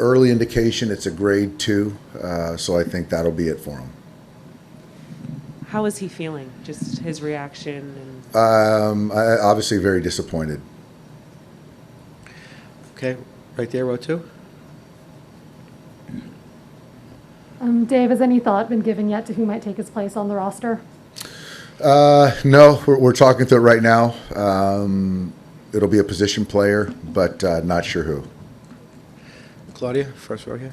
Early indication it's a grade 2, so I think that'll be it for him. How is he feeling? Just his reaction? Obviously very disappointed. Okay, right there, row 2. Dave, has any thought been given yet to who might take his place on the roster? No, we're talking through it right now. It'll be a position player, but not sure who. Claudia, first row here.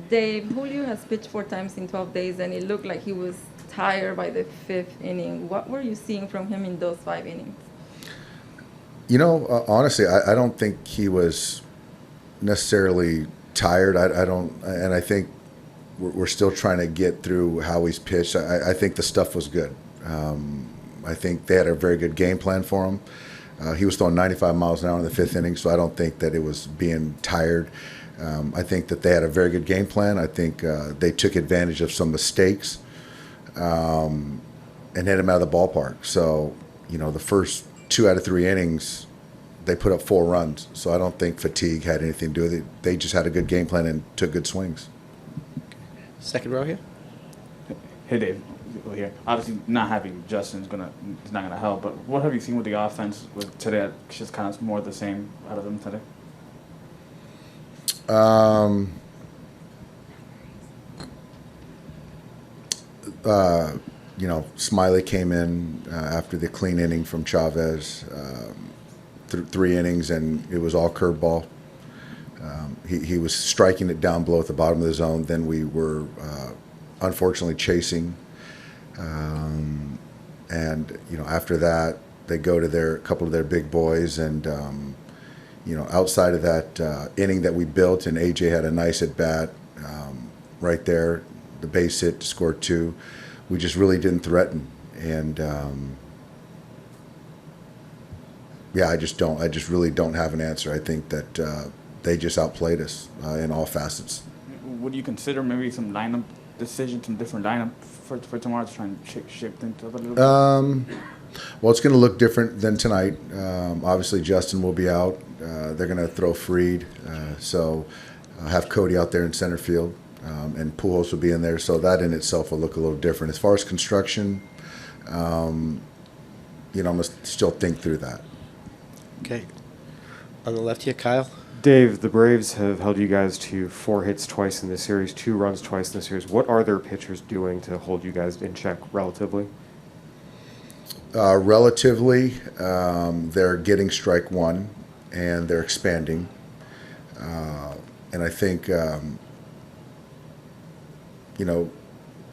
Dave, Julio has pitched 4 times in 12 days, and it looked like he was tired by the 5th inning. What were you seeing from him in those 5 innings? Honestly, I don't think he was necessarily tired. I don't, and I think we're still trying to get through how he's pitched. I think the stuff was good. I think they had a very good game plan for him. He was throwing 95 miles an hour in the 5th inning, so I don't think that it was being tired. I think that they had a very good game plan. I think they took advantage of some mistakes and hit him out of the ballpark. So, the first 2 out of 3 innings, they put up 4 runs. So I don't think fatigue had anything to do with it. They just had a good game plan and took good swings. Second row here. Hey, Dave. Here. Obviously, not having Justin is not gonna help. But what have you seen with the offense with today? It's just kind of more the same out of them today. Smiley came in after the clean inning from Chavez, 3 innings, and it was all curveball. He was striking it down below at the bottom of the zone. Then we were unfortunately chasing. After that, they go to a couple of their big boys, and outside of that inning that we built, and AJ had a nice at bat right there, the base hit to score 2. We just really didn't threaten, and I just really don't have an answer. I think that they just outplayed us in all facets. Would you consider maybe some lineup decision, some different lineup for tomorrow to try and shape things up a little bit? Well, it's going to look different than tonight. Obviously, Justin will be out. They're going to throw Fried, so have Cody out there in center field, and Pujols will be in there. So that in itself will look a little different. As far as construction, I'm going to still think through that. Okay. On the left here, Kyle. Dave, the Braves have held you guys to 4 hits twice in this series, 2 runs twice in this series. What are their pitchers doing to hold you guys in check relatively? They're getting strike 1, and they're expanding. And I think,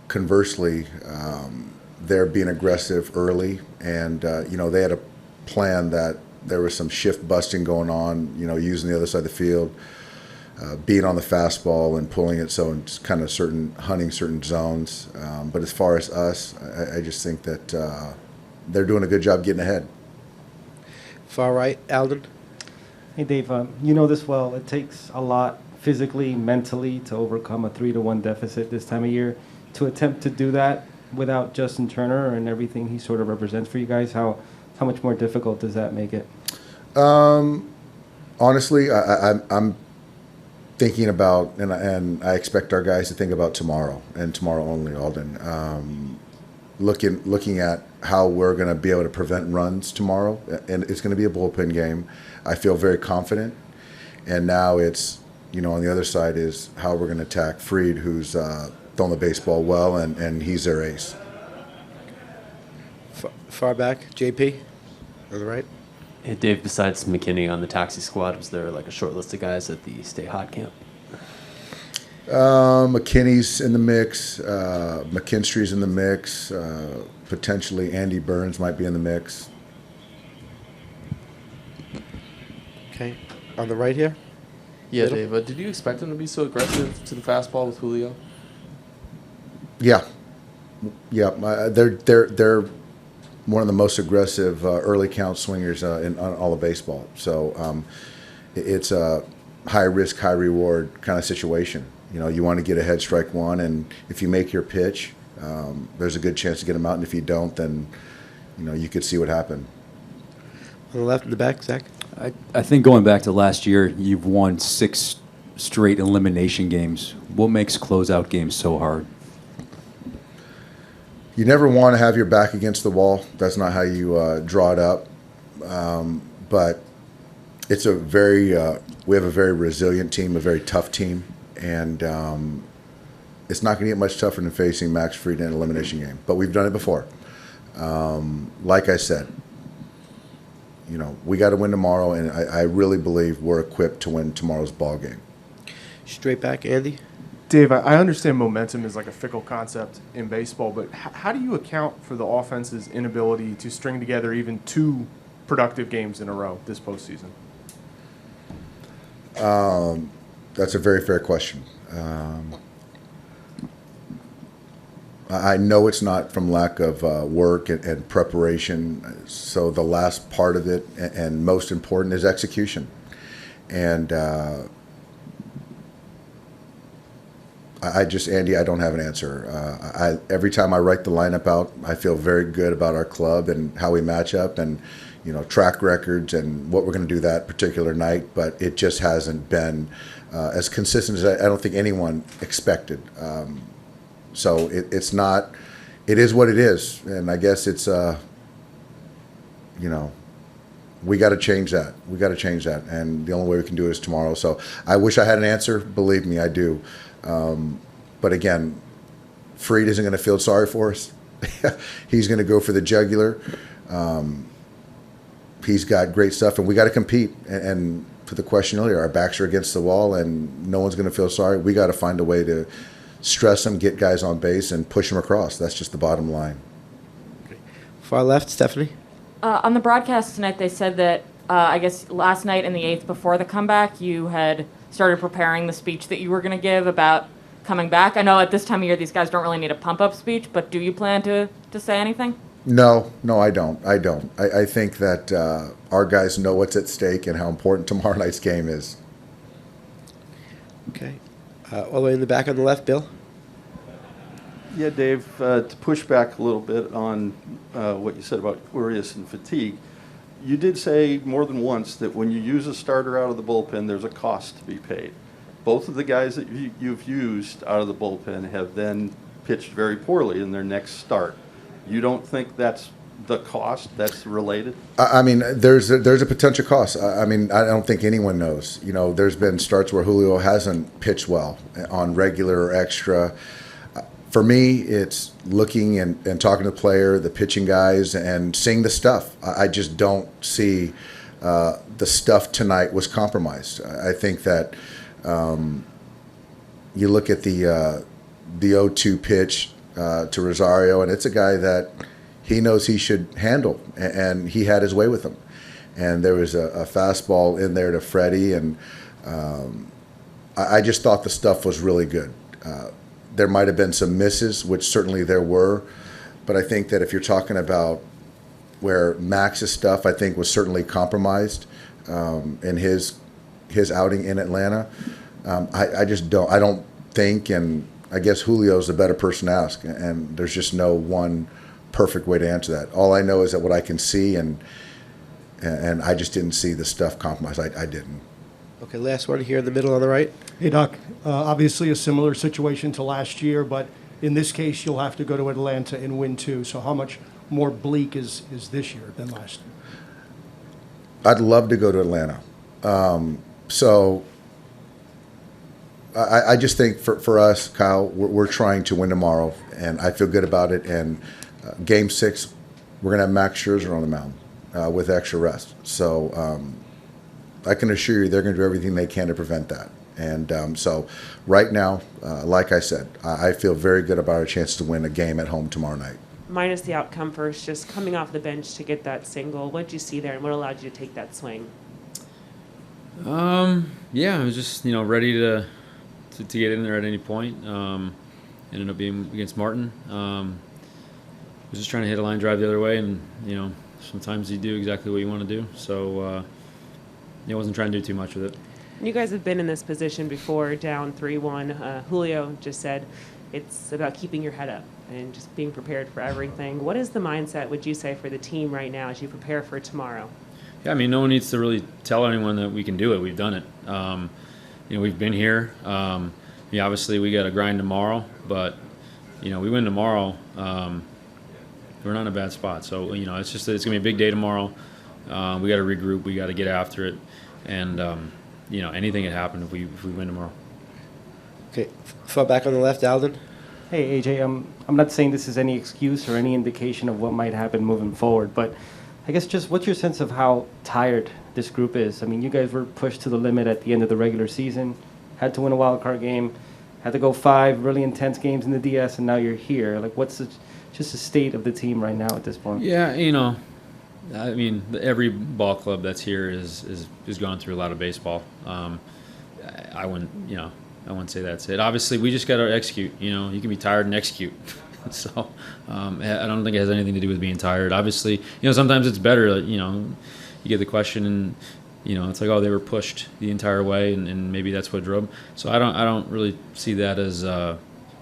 conversely, they're being aggressive early, and, they had a plan that there was some shift busting going on, using the other side of the field, being on the fastball and pulling it, so it's kind of hunting certain zones. But as far as us, I just think that they're doing a good job getting ahead. Far right, Alden. Hey, Dave, you know this well. It takes a lot physically, mentally to overcome a 3-1 deficit this time of year. To attempt to do that without Justin Turner and everything he sort of represents for you guys, how much more difficult does that make it? Honestly, I'm thinking about, and I expect our guys to think about tomorrow and tomorrow only, Alden. Looking at how we're going to be able to prevent runs tomorrow, and it's going to be a bullpen game. I feel very confident, and now it's, on the other side is how we're going to attack Fried, who's throwing the baseball well, and he's their ace. Far back, JP, on the right. Hey, Dave, besides McKinney on the taxi squad, was there like a short list of guys at the Stay Hot camp? McKinney's in the mix. McKinstry's in the mix. Potentially Andy Burns might be in the mix. Okay. On the right here? Yeah, Middle? Dave, did you expect him to be so aggressive to the fastball with Julio? Yeah. They're one of the most aggressive early count swingers in all of baseball. So it's a high risk, high reward kind of situation. You want to get ahead strike 1, and if you make your pitch, there's a good chance to get him out. And if you don't, then you could see what happened. On the left in the back, Zach. I think going back to last year, you've won 6 straight elimination games. What makes closeout games so hard? You never want to have your back against the wall. That's not how you draw it up. But it's a very we have a very resilient team, a very tough team, and it's not going to get much tougher than facing Max Fried in an elimination game. But we've done it before. Like I said, you know, we got to win tomorrow, and I really believe we're equipped to win tomorrow's ball game. Straight back, Andy. Dave, I understand momentum is like a fickle concept in baseball, but how do you account for the offense's inability to string together even 2 productive games in a row this postseason? That's a very fair question. I know it's not from lack of work and preparation. So the last part of it and most important is execution. And Andy, I don't have an answer. Every time I write the lineup out, I feel very good about our club and how we match up and, you know, track records and what we're going to do that particular night. But it just hasn't been as consistent as I don't think anyone expected. So it's not, it is what it is. And I guess it's, you know, we got to change that. We got to change that. And the only way we can do it is tomorrow. So I wish I had an answer. Believe me, I do. But again, Fried isn't going to feel sorry for us. He's going to go for the jugular. He's got great stuff, and we got to compete. And to the question earlier, our backs are against the wall, and no one's going to feel sorry. We got to find a way to stress them, get guys on base, and push them across. That's just the bottom line. Far left, Stephanie. On the broadcast tonight, they said that I guess last night in the 8th before the comeback, you had started preparing the speech that you were going to give about coming back. I know at this time of year these guys don't really need a pump-up speech, but do you plan to say anything? No, I don't. I think that our guys know what's at stake and how important tomorrow night's game is. Okay. All the way in the back on the left, Bill. Yeah, Dave, to push back a little bit on what you said about Urias and fatigue, you did say more than once that when you use a starter out of the bullpen, there's a cost to be paid. Both of the guys that you've used out of the bullpen have then pitched very poorly in their next start. You don't think that's the cost that's related? I mean, there's a potential cost. I mean, I don't think anyone knows. You know, there's been starts where Julio hasn't pitched well on regular or extra. For me, it's looking and talking to the player, the pitching guys, and seeing the stuff. I just don't see the stuff tonight was compromised. I think that you look at the 0-2 pitch to Rosario, and it's a guy that he knows he should handle, and he had his way with him. And there was a fastball in there to Freddie, and I just thought the stuff was really good. There might have been some misses, which certainly there were, but I think that if you're talking about where Max's stuff, I think, was certainly compromised in his outing in Atlanta. I don't think, and I guess Julio's the better person to ask, and there's just no one perfect way to answer that. All I know is that what I can see, and I just didn't see the stuff compromised. I didn't. Okay, last one here in the middle on the right. Hey, Doc. Obviously a similar situation to last year, but in this case, you'll have to go to Atlanta and win too. So how much more bleak is this year than last year? I'd love to go to Atlanta. So I just think for us, Kyle, we're trying to win tomorrow, and I feel good about it. And Game 6, we're going to have Max Scherzer on the mound with extra rest. So I can assure you they're going to do everything they can to prevent that. And so right now, like I said, I feel very good about our chance to win a game at home tomorrow night. Minus the outcome first, just coming off the bench to get that single. What did you see there, and what allowed you to take that swing? Yeah, I was just ready to get in there at any point. Ended up being against Martin. Was just trying to hit a line drive the other way, and sometimes you do exactly what you want to do. So I wasn't trying to do too much with it. You guys have been in this position before, down 3-1. Julio just said it's about keeping your head up and just being prepared for everything. What is the mindset, would you say, for the team right now as you prepare for tomorrow? Yeah, I mean, no one needs to really tell anyone that we can do it. We've done it. We've been here. Obviously, we got to grind tomorrow, but we win tomorrow. We're not in a bad spot. So it's just it's gonna be a big day tomorrow. We got to regroup. We got to get after it, and anything can happen if we win tomorrow. Okay, far back on the left, Alden. Hey, AJ, I'm not saying this is any excuse or any indication of what might happen moving forward, but I guess just what's your sense of how tired this group is? I mean, you guys were pushed to the limit at the end of the regular season, had to win a wild card game, had to go 5 really intense games in the DS, and now you're here. Like, what's just the state of the team right now at this point? Yeah, I mean, every ball club that's here is gone through a lot of baseball. I wouldn't say that's it. Obviously, we just got to execute. You can be tired and execute. So I don't think it has anything to do with being tired. Obviously, sometimes it's better. You get the question and it's like, oh, they were pushed the entire way, and maybe that's what drove them. So I don't really see that as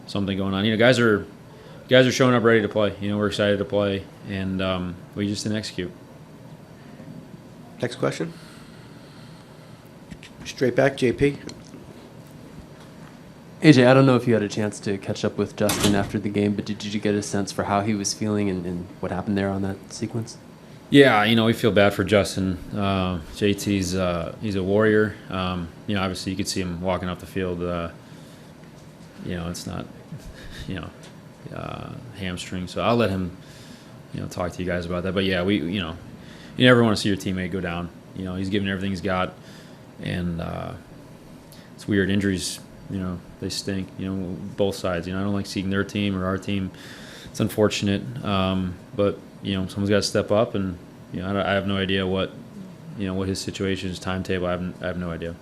something going on. Guys are showing up ready to play. We're excited to play, and we just didn't execute. Next question. Straight back, JP. AJ, I don't know if you had a chance to catch up with Justin after the game, but did you get a sense for how he was feeling and what happened there on that sequence? Yeah, we feel bad for Justin. JT's he's a warrior. Obviously you could see him walking off the field. It's not hamstring, so I'll let him talk to you guys about that. But yeah, you never want to see your teammate go down. He's giving everything he's got, and it's weird. Injuries, they stink. Both sides. I don't like seeing their team or our team. It's unfortunate, but someone's got to step up, and I have no idea what his situation, his timetable. I have no idea.